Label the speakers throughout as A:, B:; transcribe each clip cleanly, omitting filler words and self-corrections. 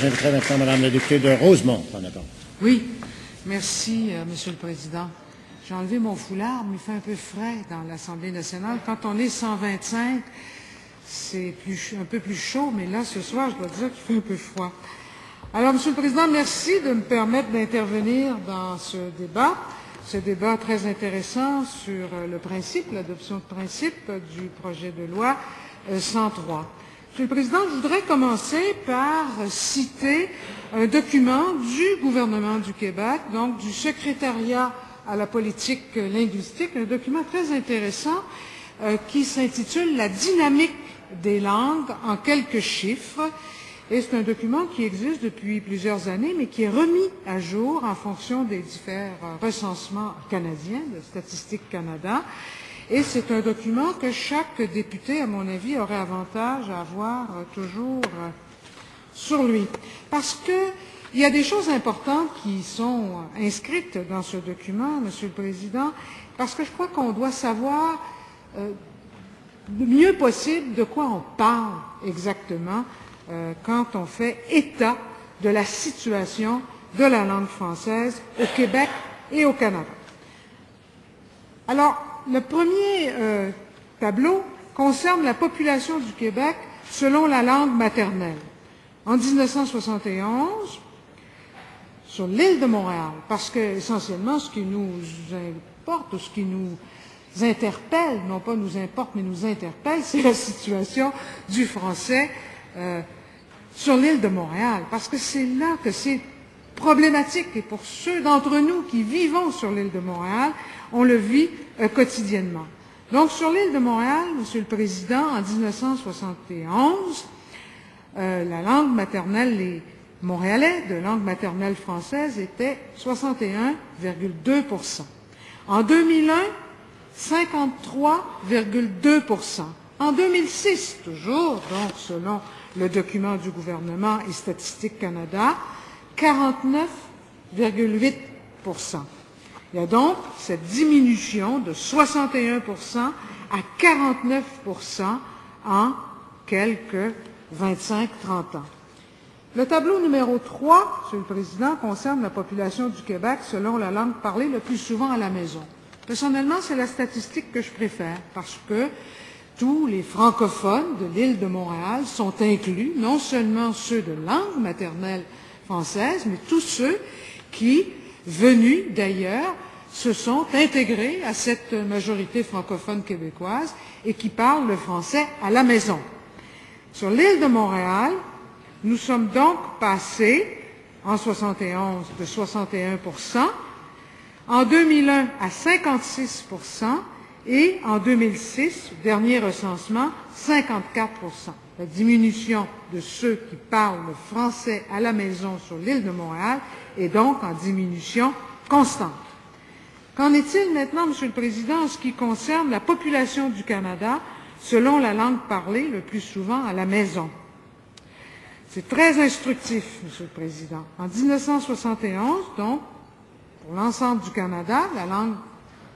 A: J'inviterai maintenant Mme la députée de Rosemont en attendant.
B: Oui, merci, Monsieur le Président. J'ai enlevé mon foulard, mais il fait un peu frais dans l'Assemblée nationale. Quand on est 125, c'est un peu plus chaud, mais là, ce soir, je dois dire qu'il fait un peu froid. Alors, Monsieur le Président, merci de me permettre d'intervenir dans ce débat très intéressant sur le principe, l'adoption de principe du projet de loi 103. Monsieur le Président, je voudrais commencer par citer un document du gouvernement du Québec, donc du secrétariat à la politique linguistique, un document très intéressant qui s'intitule « La dynamique des langues en quelques chiffres ». Et c'est un document qui existe depuis plusieurs années, mais qui est remis à jour en fonction des différents recensements canadiens, de Statistique Canada. Et c'est un document que chaque député, à mon avis, aurait avantage à avoir toujours sur lui. Parce qu'il y a des choses importantes qui sont inscrites dans ce document, Monsieur le Président, parce que je crois qu'on doit savoir le mieux possible de quoi on parle exactement quand on fait état de la situation de la langue française au Québec et au Canada. Alors, le premier tableau concerne la population du Québec selon la langue maternelle. En 1971, sur l'île de Montréal, parce que essentiellement ce qui nous importe ou ce qui nous interpelle, non pas nous importe mais nous interpelle, c'est la situation du français sur l'île de Montréal, parce que c'est là que c'est problématique. Et pour ceux d'entre nous qui vivons sur l'île de Montréal, on le vit quotidiennement. Donc, sur l'île de Montréal, Monsieur le Président, en 1971, la langue maternelle, les Montréalais de langue maternelle française étaient 61,2%. En 2001, 53,2%. En 2006, toujours, donc selon le document du gouvernement et Statistique Canada, 49,8%. Il y a donc cette diminution de 61% à 49% en quelques 25-30 ans. Le tableau numéro 3, Monsieur le Président, concerne la population du Québec selon la langue parlée le plus souvent à la maison. Personnellement, c'est la statistique que je préfère parce que tous les francophones de l'île de Montréal sont inclus, non seulement ceux de langue maternelle française, mais tous ceux qui, venus d'ailleurs, se sont intégrés à cette majorité francophone québécoise et qui parlent le français à la maison. Sur l'île de Montréal, nous sommes donc passés, en 71, de 61%, en 2001 à 56%, et en 2006, dernier recensement, 54%. La diminution de ceux qui parlent le français à la maison sur l'île de Montréal est donc en diminution constante. Qu'en est-il maintenant, Monsieur le Président, en ce qui concerne la population du Canada selon la langue parlée le plus souvent à la maison? C'est très instructif, Monsieur le Président. En 1971, donc, pour l'ensemble du Canada, la langue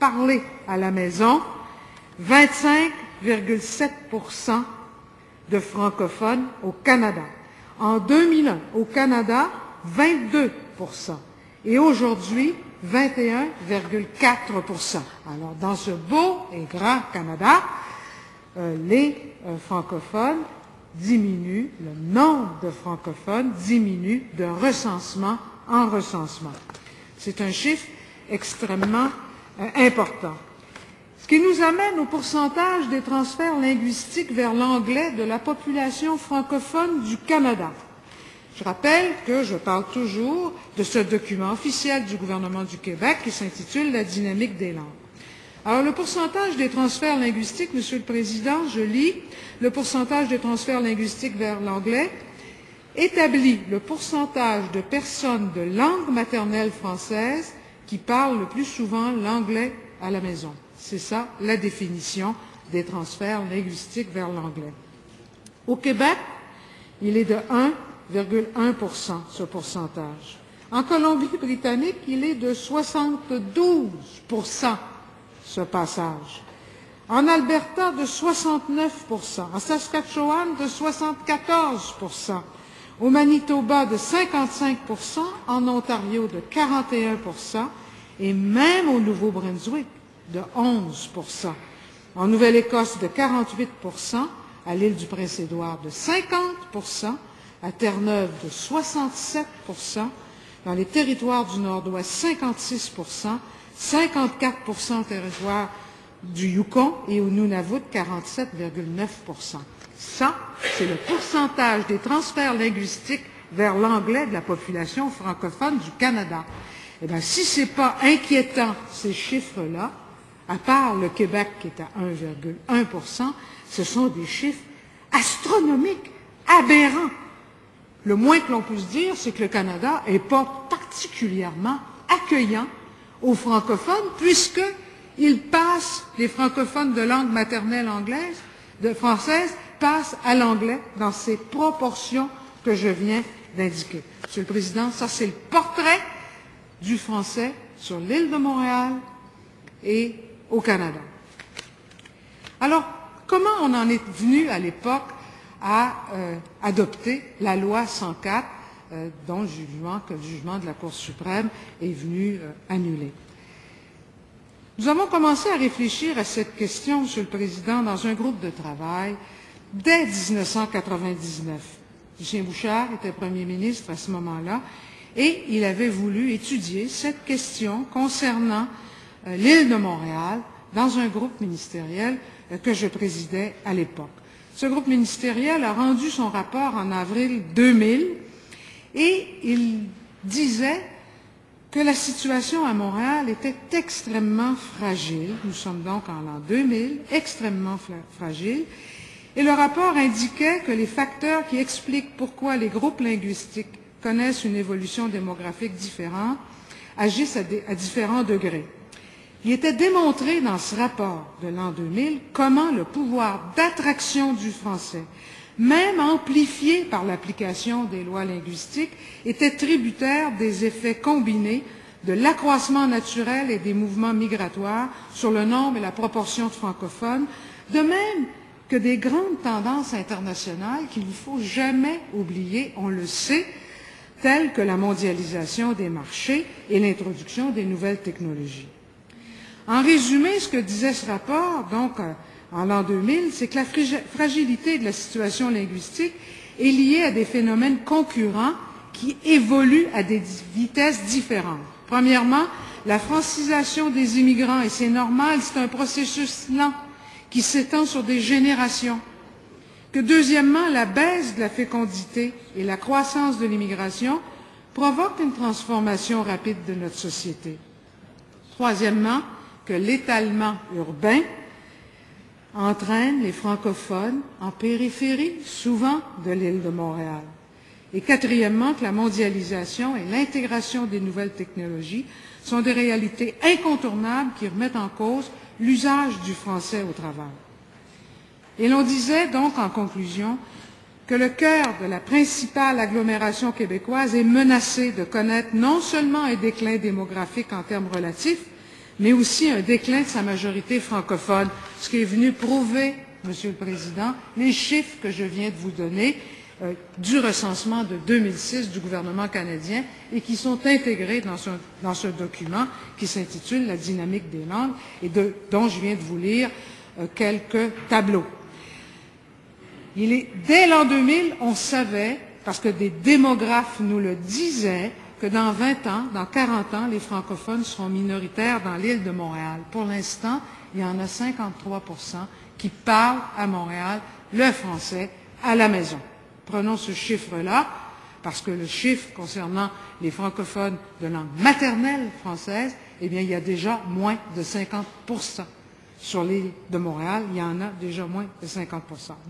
B: parlée à la maison, 25,7% de francophones au Canada. En 2001, au Canada, 22%. Et aujourd'hui, 21,4%. Alors, dans ce beau et grand Canada, les francophones diminuent, le nombre de francophones diminue de recensement en recensement. C'est un chiffre extrêmement important. Ce qui nous amène au pourcentage des transferts linguistiques vers l'anglais de la population francophone du Canada. Je rappelle que je parle toujours de ce document officiel du gouvernement du Québec qui s'intitule « La dynamique des langues ». Alors, le pourcentage des transferts linguistiques, Monsieur le Président, je lis, le pourcentage des transferts linguistiques vers l'anglais établit le pourcentage de personnes de langue maternelle française qui parlent le plus souvent l'anglais à la maison. C'est ça, la définition des transferts linguistiques vers l'anglais. Au Québec, il est de 1,1%, ce pourcentage. En Colombie-Britannique, il est de 72%, ce passage. En Alberta, de 69%. En Saskatchewan, de 74%. au Manitoba de 55%, en Ontario de 41%, et même au Nouveau-Brunswick de 11%. En Nouvelle-Écosse de 48%, à l'île du Prince-Édouard de 50%, à Terre-Neuve de 67%, dans les territoires du Nord-Ouest 56%, 54% au territoire du Yukon et au Nunavut 47,9%. Ça, c'est le pourcentage des transferts linguistiques vers l'anglais de la population francophone du Canada. Eh bien, si ce n'est pas inquiétant, ces chiffres-là, à part le Québec qui est à 1,1%, ce sont des chiffres astronomiques, aberrants. Le moins que l'on puisse dire, c'est que le Canada n'est pas particulièrement accueillant aux francophones, puisqu'ils passent, les francophones de langue maternelle anglaise, française, passent à l'anglais dans ces proportions que je viens d'indiquer. Monsieur le Président, ça c'est le portrait du français sur l'île de Montréal et au Canada. Alors, comment on en est venu à l'époque à adopter la loi 104, dont le jugement de la Cour suprême est venu annuler? Nous avons commencé à réfléchir à cette question, Monsieur le Président, dans un groupe de travail dès 1999. Lucien Bouchard était Premier ministre à ce moment-là et il avait voulu étudier cette question concernant l'île de Montréal dans un groupe ministériel que je présidais à l'époque. Ce groupe ministériel a rendu son rapport en avril 2000 et il disait que la situation à Montréal était extrêmement fragile. Nous sommes donc en l'an 2000, extrêmement fragile. Et le rapport indiquait que les facteurs qui expliquent pourquoi les groupes linguistiques connaissent une évolution démographique différente agissent à différents degrés. Il était démontré dans ce rapport de l'an 2000 comment le pouvoir d'attraction du français, même amplifié par l'application des lois linguistiques, était tributaire des effets combinés de l'accroissement naturel et des mouvements migratoires sur le nombre et la proportion de francophones, de même que des grandes tendances internationales qu'il ne faut jamais oublier, on le sait, telles que la mondialisation des marchés et l'introduction des nouvelles technologies. En résumé, ce que disait ce rapport, donc, en l'an 2000, c'est que la fragilité de la situation linguistique est liée à des phénomènes concurrents qui évoluent à des vitesses différentes. Premièrement, la francisation des immigrants, et c'est normal, c'est un processus lent qui s'étend sur des générations. Que deuxièmement, la baisse de la fécondité et la croissance de l'immigration provoquent une transformation rapide de notre société. Troisièmement, que l'étalement urbain entraîne les francophones en périphérie, souvent de l'île de Montréal. Et quatrièmement, que la mondialisation et l'intégration des nouvelles technologies sont des réalités incontournables qui remettent en cause l'usage du français au travail. Et l'on disait donc en conclusion que le cœur de la principale agglomération québécoise est menacé de connaître non seulement un déclin démographique en termes relatifs, mais aussi un déclin de sa majorité francophone, ce qui est venu prouver, Monsieur le Président, les chiffres que je viens de vous donner du recensement de 2006 du gouvernement canadien et qui sont intégrés dans ce document qui s'intitule « La dynamique des langues » et dont je viens de vous lire quelques tableaux. Dès l'an 2000, on savait, parce que des démographes nous le disaient, que dans 20 ans, dans 40 ans, les francophones seront minoritaires dans l'île de Montréal. Pour l'instant, il y en a 53% qui parlent à Montréal le français à la maison. Prenons ce chiffre-là, parce que le chiffre concernant les francophones de langue maternelle française, eh bien, il y a déjà moins de 50%. Sur l'île de Montréal, il y en a déjà moins de 50%.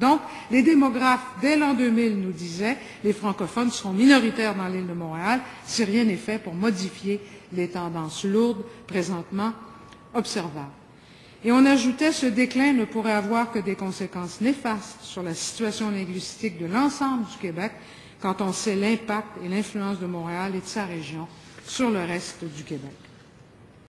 B: Donc, les démographes, dès l'an 2000, nous disaient les francophones seront minoritaires dans l'île de Montréal si rien n'est fait pour modifier les tendances lourdes présentement observables. Et on ajoutait ce déclin ne pourrait avoir que des conséquences néfastes sur la situation linguistique de l'ensemble du Québec quand on sait l'impact et l'influence de Montréal et de sa région sur le reste du Québec.